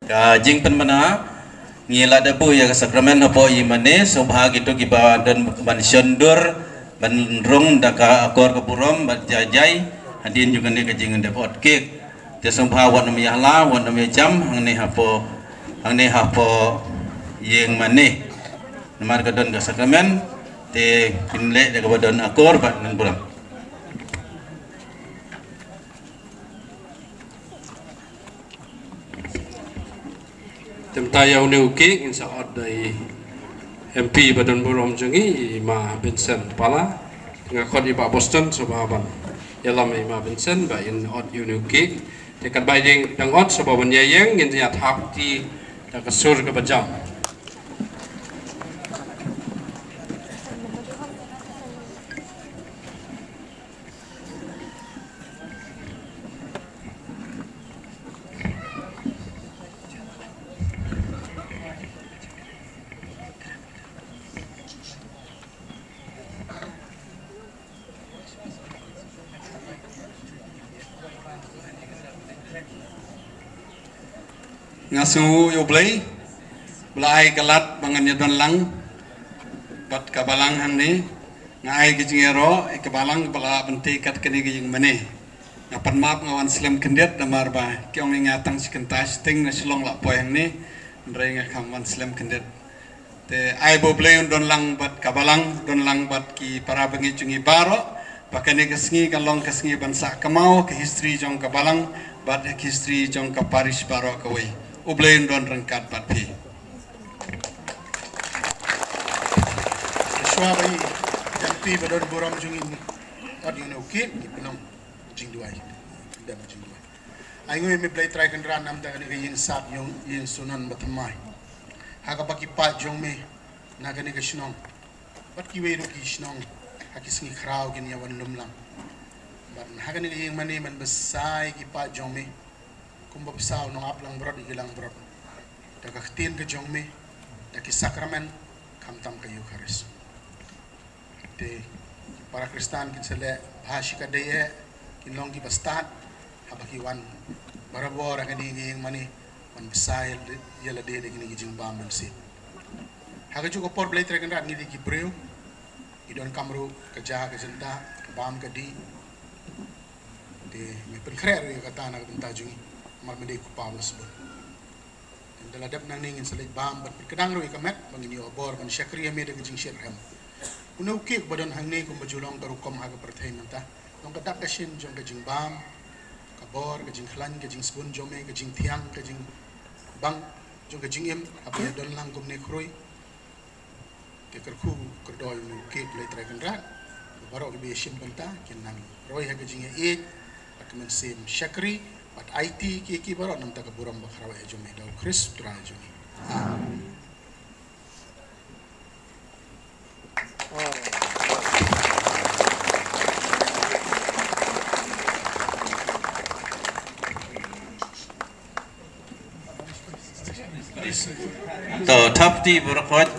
Jing penmana ngila debu ya sakramen hapo imane subha gitu kiba dan ban syondur ban rung daka akor kepurom ban jajai hadin juga ne kajing depot kek te subha wan mi yahla wan mi jam hang ne hapo yeng mane namar kadon ga sakramen te pinle de kabadon akor ban nan puram. Temtaya uke insya Allah dari MP Badan Burom Jungi Ima Vincent Pala ngakot Iba Boston sebahaban yalam Ima Vincent ba in ot uke dekat bayi dang ot sebahaban yayeng in ziyat hak di kasur ke bajam. Ngasu yo belai galat bangan yadon lang bat kabalang hang ni ngai gijingero kabalang bala benti kat kini gijing mane ngapan map ngawan slam kendet damar ba kyong ngatang sikentas ting na silong la poy hang ni ndrei ngakam wan slam kendet te ai bo blai don lang bat kabalang don lang bat ki para bengi jungi baro bakane kesngi kalong kesngi bansa kamau ke history jong kabalang bat history jong ka parish baro kawai ublain don rengkat patpi. Suabai jampi Badan Burom Jungi od yun ukit ni pinong jing duai dam jing duai ai ngoi mi play try kan ran nam ta ni yin sap yung yin sunan batamai haga baki pa jong me na ga ni ga shnong bat ki we ru ki shnong hakis ni khrau gin ya wan lumlang bat haga ni yin mani man besai ki pa jong me kumba pisau nong aplang brod ilang brod daga khtin ke jong me daki sakramen kamtam ke Eucharis te para Kristan kin sele bhashi ka deye kin long ki bastat habaki wan barabor ang nging mani wan bisay yela de de kin jing bam si haga ju ko por blay tregan rat ni ki breu idon kamru ka ja ka jenta bam ka di de mi pen krer ka ta na benta jungi mal mede ku Paulus bon dala dep nang ningin salit bam bat kedang ro ikamet bangini obor ban syakriya mede gijing syirham uno ke badon hangne kum bajulong karu kom haga perthai manta nong kadak kasin jong gijing bam kabor gijing khlan gijing spun jome gijing thiang gijing bang jong gijing em apa don lang kum ne kroi ke kerku kerdoy no ke play tracken rat baro ke be sim banta kin nang roi haga gijing e akmen sim syakri but IT ki baru nam tak buram bakhrawa ejome dau Chris tra ejome to tap di berkhot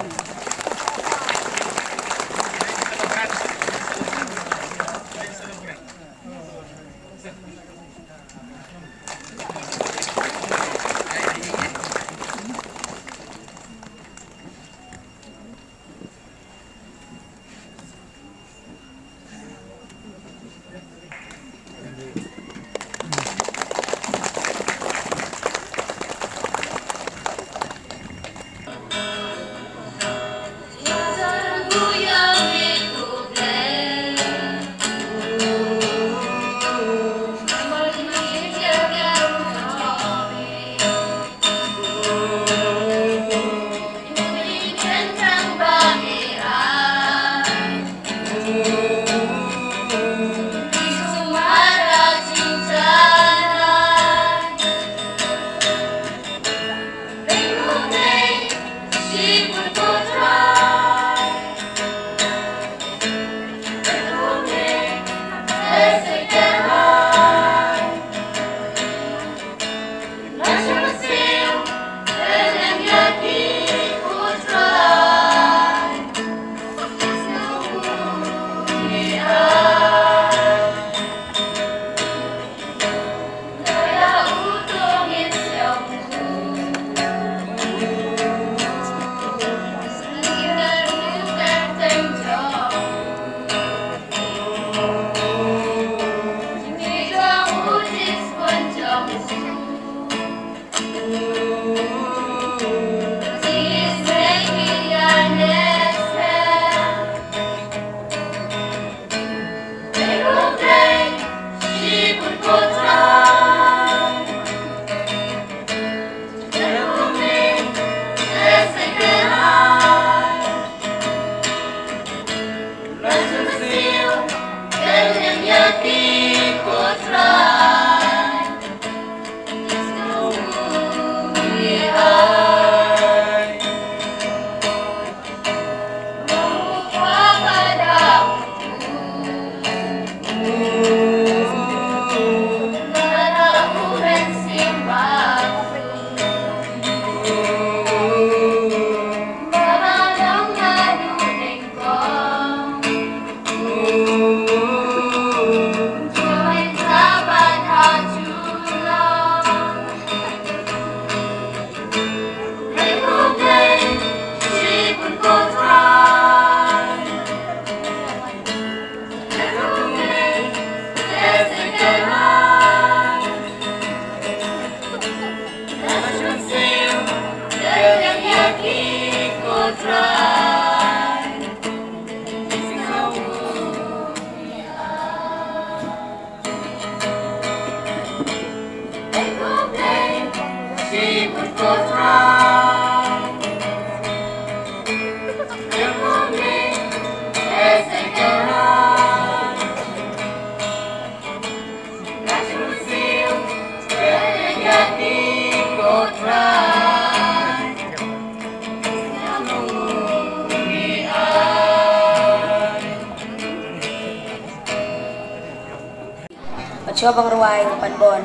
Syobang ruway panbon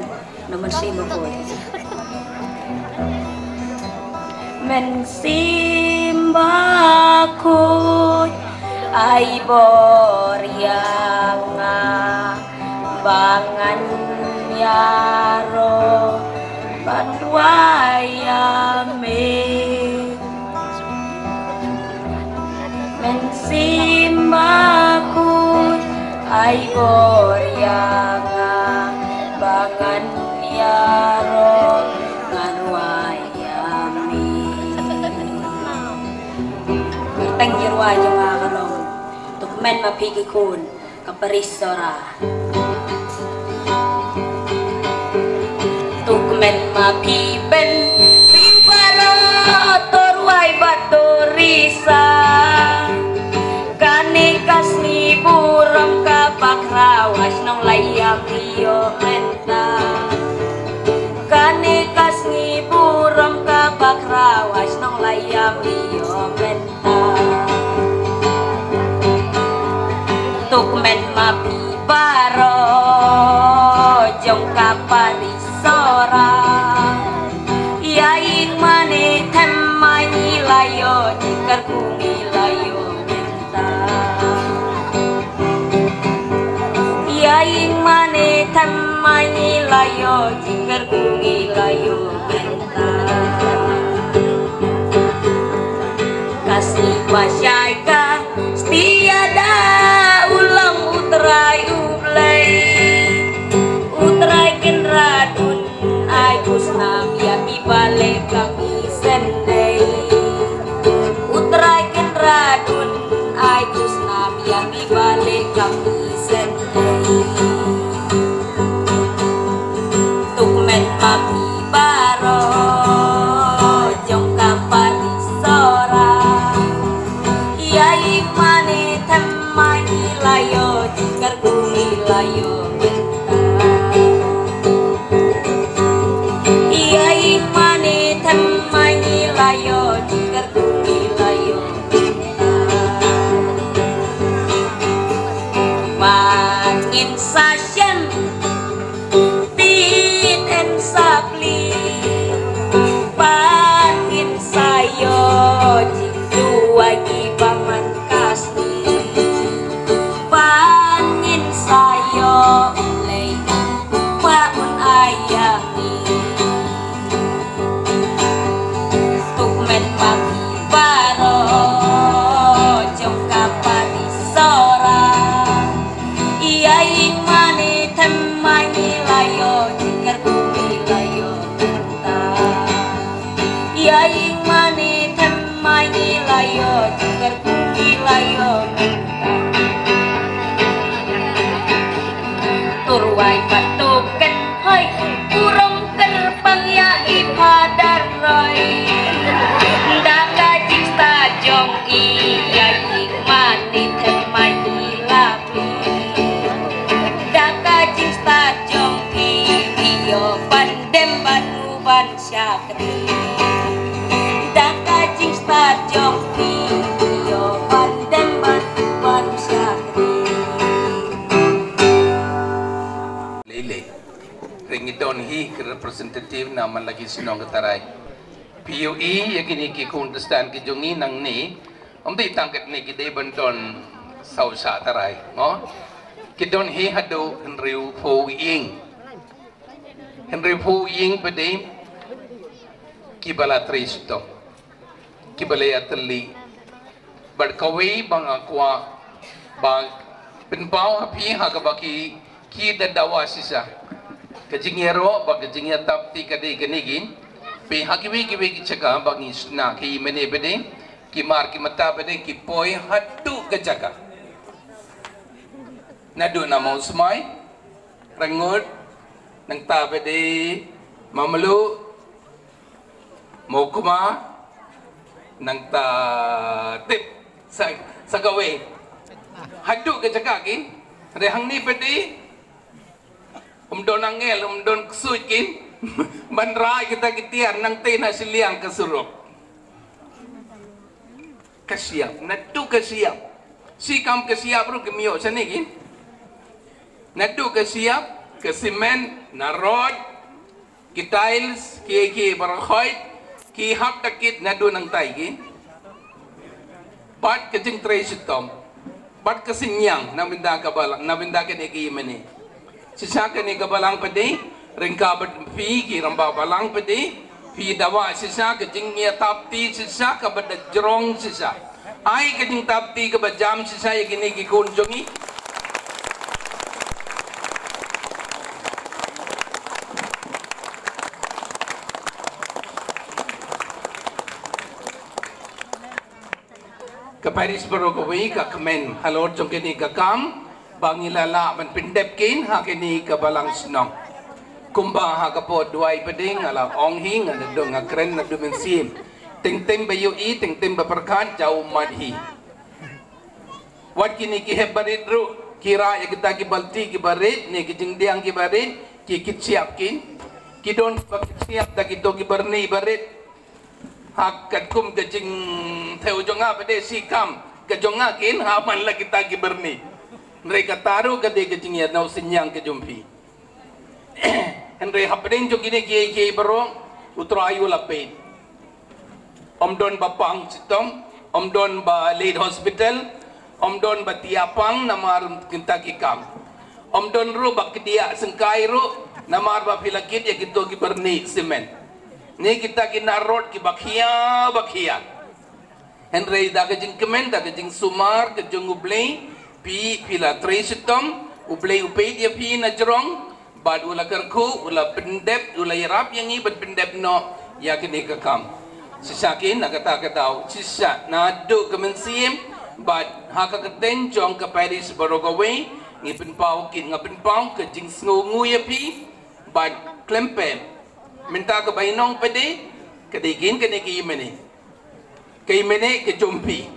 naman simo ko. Men simbaku ay boryang bangan yaro banwayame men simbaku ay boryang bangan yaro banwayame tanggirwa yung mga kalong tukmen mapigikun kaparisora tukmen mapiben rimbara torway baturisa kanikas ni buram kapakrawas nong layang iyo menta kanikas ni buram kapakrawas nong layang iyo menta tukmen mapibaro jong kaparisora yaing mane temai layo jikar kumi layo menta yaing mane temai layo jikar kumi layo menta kasih pasyaika tiada ulang utrai ublay utrai kenradun ay kusnam yami balik kami sendai utrai kenradun ay kusnam yami balik kami sendai tukmen mami baro jong kaparisora yai mane temai layo jikar kumi layo menta yai mane temai layo jikar kumi layo menta mangin sasyen tin en sapli pangin sayo jitu wagi paman kasni pangin sayo lay paun ayami tukmen mapibaro jong kaparisora iyai mane temai layo jikar kumi layo menta iyai mane temai layo jikar kumi layo menta turway patuken hoy kurang terbang ya ipadaroy daga jista jong iyai mane temai lapi daga jista jong iyo pandem banu ban syakri daga jista jong iyo pandem banu ban syakri Lele ringidon hi representative naman lagi sinong kataray PUE yakini ki understand ki jongi nang ni di tangkat ni kita benton sausa tarai no kidon hi hado Henry Fu Ying pede kibala tristo kibala atli berkawai bang aqua bang penbau api hakabaki ki dadawa sisa kajingero bag kajingya tapti kade kanigin pe hakiwi kiwi kichaka bang isna ki mene bede ki mar ki mata bede ki poi hatu kajaka nadu namo smai rangut nang ta bede mamlu mokuma nang ta tip sa gawe hatu kajaka ki rehang ni bede don angel don ksujin banrai kita kitian nang tena siliang kesuruk kasiap natu kasiap sikam kasiap ru kemio sanigin natu kasiap ke semen, na rod, ki tiles, ki barakhoy, ki hap takit na doon ang tay ki. Bat ke jing tray sitom. Bat ke sinyang na binda kabalang, na binda ke neki mani. Sisa ke ni kabalang padi, ringka bat fi ki ramba balang padi, fi dawa sisa ke jing nia tapti sisa ke bad jerong sisa. Ai ke jing tapti ke bad jam sisa ya kini ki kunjungi. Ke Paris baru kawai ke kemen halor jong kini ke kam bangilala man pindep kin ha kini ke balang senong kumba ha ke pot duai peding ala ong hing ada dong akren na dumensim ting ting bayu i ting ting berperkan jauh madhi wat kini ki hebarit ru kira ya kita ki balti ki barit ni ki jingdiang ki barit ki siap kin ki don siap ta ki to ki berni barit hak kum ke jing theo jonga pada sikam ke jonga kin haman la kita ki berni mereka taruh ke de ke jing ya nau sinyang ke jumpi henry hapding jo gini ki berong utra ayu lapin om don bapang sitom om don ba lead hospital om don ba tiapang namar kita ki kam om don ru bak dia sengkai ru namar ba filakit ya kito ki berni semen ni kita kena road ki bakhia Henry da ke jing kemen da ke jing sumar ke jung ublei pi pila tresitom ublei upei dia pi na jerong bad ula kerku ula pendep ula yarap yang i bad pendep no ya kini ke kam sisakin na kata katau sisa na do kemensim bad haka keten jong ke Paris barogawe ngi penpau kin ngapin pau ke jing sngu ya pi bad klempem minta ke bainong pede kedigin kene ki imene ke jumpi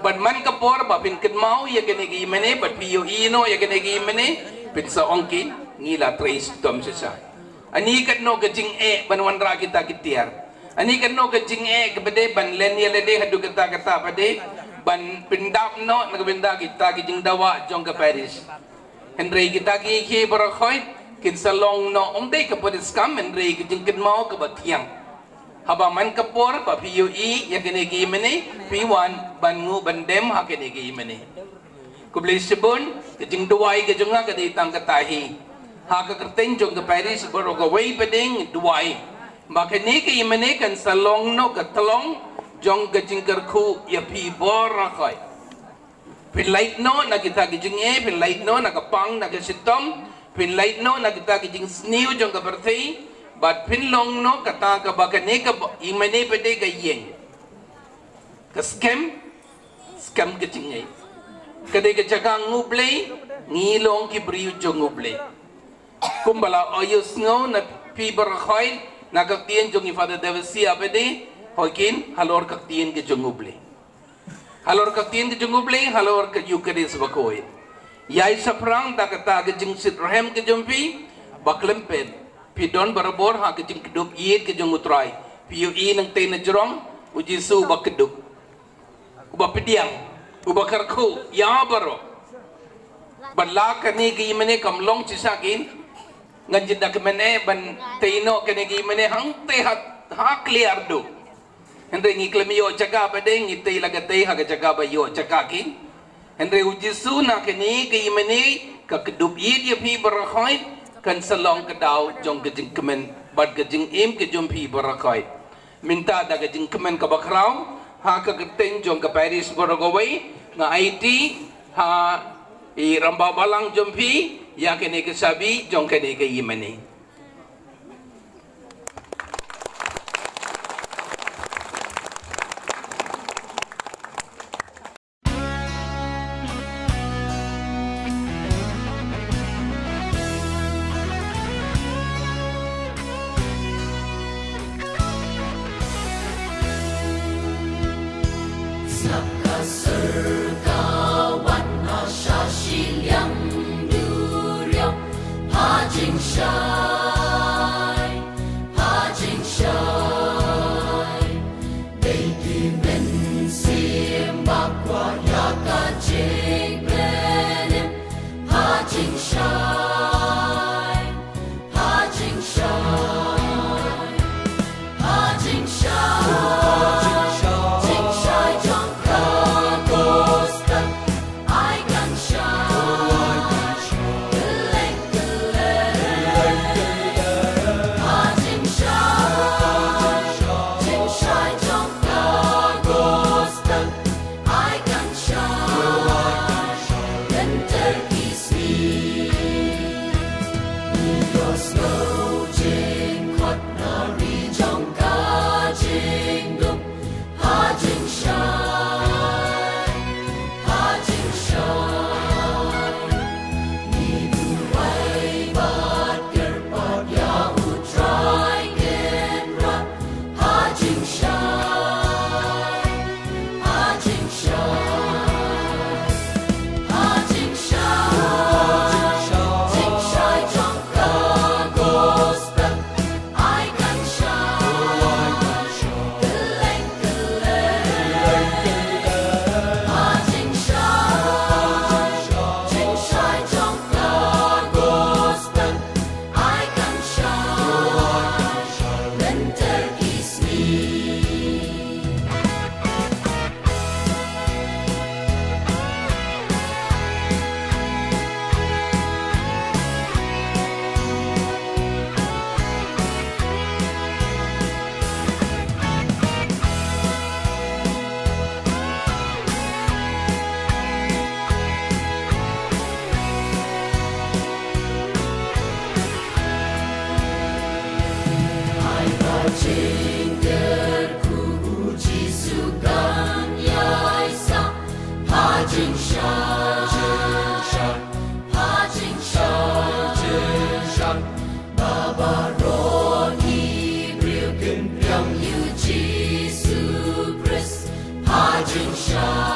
bad man ke por ba pin ken mau ya kene ki imene bad piyo ino ya kene ki imene pin sa ongki ngila trace tom sisa ani kat no ke jing ban wanra kita kitiar ani kat no ke jing ke pede ban len ya lede hadu kata pede ban pindap no nagbenda kita ki jing dawa jong ke Paris Henry kita ki barakhoy kin salong no omdei ke podis kam Henry ke jingkin mau ke batiang haba man ke por pa piu i ya kene ki imene pi1 bangu bandem ha kene ki imene kubli sebun ke jing duai ke jonga ke ditang ke tahi ha ke kerteng jong ke Paris baru ke wei peding duai makene ke imene kan salong no ke telong jong ke jingker khu ya pi bor rakhoi pin light no na kita ke jinge pin light no na ke pang na ke sitom pin light no na kita kijing sniu jong ka berthei but pin long no kata ka bakane ka imane pede ka yeng ka scam kijing ai kade ka jaka ngublei ngilong ki briu jong ngublei kumbala oyus ngo na pi berkhoi na ka tien jong ifada devasi apede hokin halor ka tien ke jong ngublei halor ka tien ke jong ngublei halor ka yukedes bakoi Yai saprang da kata ke jing sit rahem ke jumpi baklempet pidon barabor ha ke jing keduk yit ke jung utrai piu i nang te na jerong uji su ba keduk uba pidiang uba karku ya baro bala kani gi mene kam long chisakin nganjid da ke mene ban teino kene gi mene hang te ha clear do hende ngi klemiyo jaga badeng ngi te lagate ha ke jaga ba yo jaga kin Henry ujisu na kini ke imene ka kedup yid ya pi barakhoi kan salong ke dau jong ke jing kemen bad ke jing im ke jom pi barakhoi minta da ke jing kemen ka bakrau ha ka keteng jong ke Paris baragawai nga IT ha i ramba balang jom pi ya kini ke sabi jong kini ke imene Hajing Shah Yung Jesu Christ, Pajin Shah.